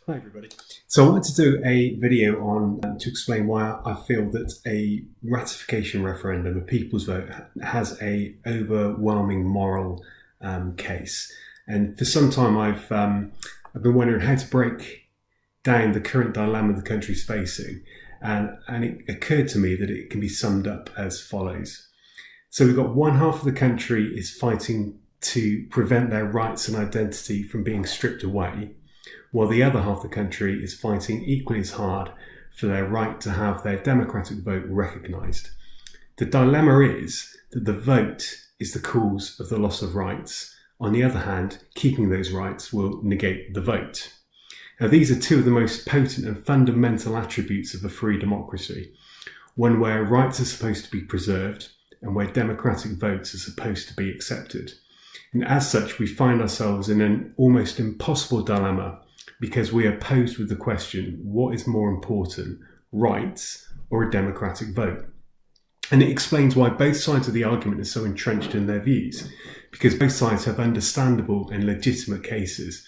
Hi everybody. So I wanted to do a video on to explain why I feel that a ratification referendum, a people's vote, has a overwhelming moral case. And for some time I've been wondering how to break down the current dilemma the country's facing, and it occurred to me that it can be summed up as follows. So we've got one half of the country is fighting to prevent their rights and identity from being stripped away, while the other half of the country is fighting equally as hard for their right to have their democratic vote recognised. The dilemma is that the vote is the cause of the loss of rights. On the other hand, keeping those rights will negate the vote. Now, these are two of the most potent and fundamental attributes of a free democracy, one where rights are supposed to be preserved and where democratic votes are supposed to be accepted. And as such, we find ourselves in an almost impossible dilemma, because we are posed with the question, what is more important, rights or a democratic vote? And it explains why both sides of the argument are so entrenched in their views, because both sides have understandable and legitimate cases.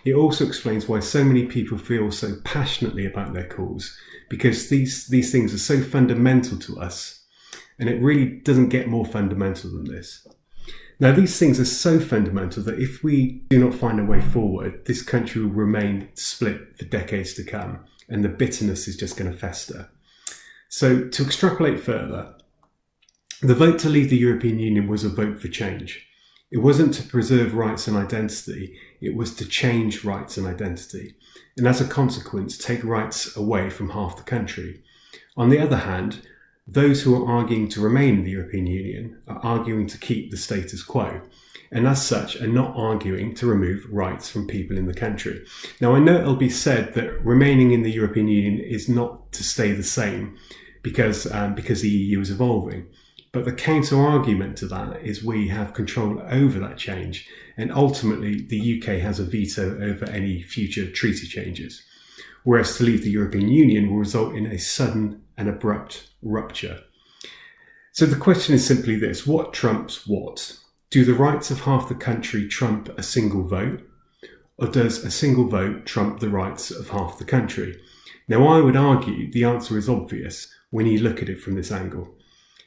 It also explains why so many people feel so passionately about their cause, because these things are so fundamental to us, and it really doesn't get more fundamental than this. Now, these things are so fundamental that if we do not find a way forward, this country will remain split for decades to come, and the bitterness is just going to fester. So, to extrapolate further, the vote to leave the European Union was a vote for change. It wasn't to preserve rights and identity, it was to change rights and identity, and as a consequence, take rights away from half the country. On the other hand, those who are arguing to remain in the European Union are arguing to keep the status quo, and as such are not arguing to remove rights from people in the country. Now, I know it'll be said that remaining in the European Union is not to stay the same because the EU is evolving. But the counter argument to that is we have control over that change, and ultimately the UK has a veto over any future treaty changes. Whereas to leave the European Union will result in a sudden and abrupt rupture. So the question is simply this: what trumps what? Do the rights of half the country trump a single vote? Or does a single vote trump the rights of half the country? Now, I would argue the answer is obvious when you look at it from this angle.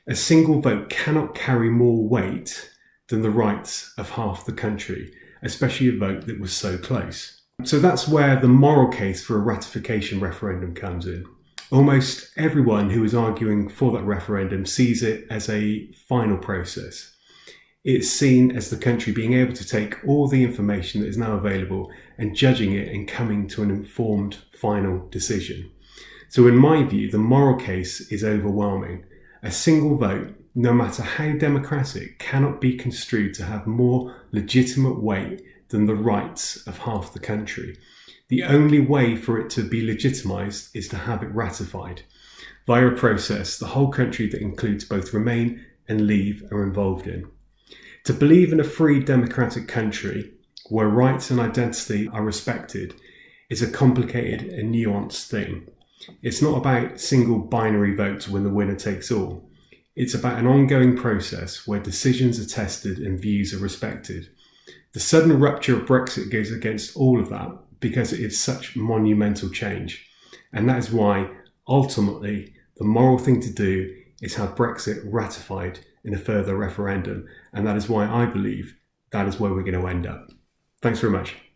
A single vote cannot carry more weight than the rights of half the country, especially a vote that was so close. So that's where the moral case for a ratification referendum comes in. Almost everyone who is arguing for that referendum sees it as a final process. It's seen as the country being able to take all the information that is now available and judging it and coming to an informed final decision. So in my view, the moral case is overwhelming. A single vote, no matter how democratic, cannot be construed to have more legitimate weight than the rights of half the country. The only way for it to be legitimised is to have it ratified via a process the whole country that includes both remain and leave are involved in. To believe in a free democratic country where rights and identity are respected is a complicated and nuanced thing. It's not about single binary votes when the winner takes all. It's about an ongoing process where decisions are tested and views are respected. The sudden rupture of Brexit goes against all of that because it is such monumental change. And that is why, ultimately, the moral thing to do is have Brexit ratified in a further referendum. And that is why I believe that is where we're going to end up. Thanks very much.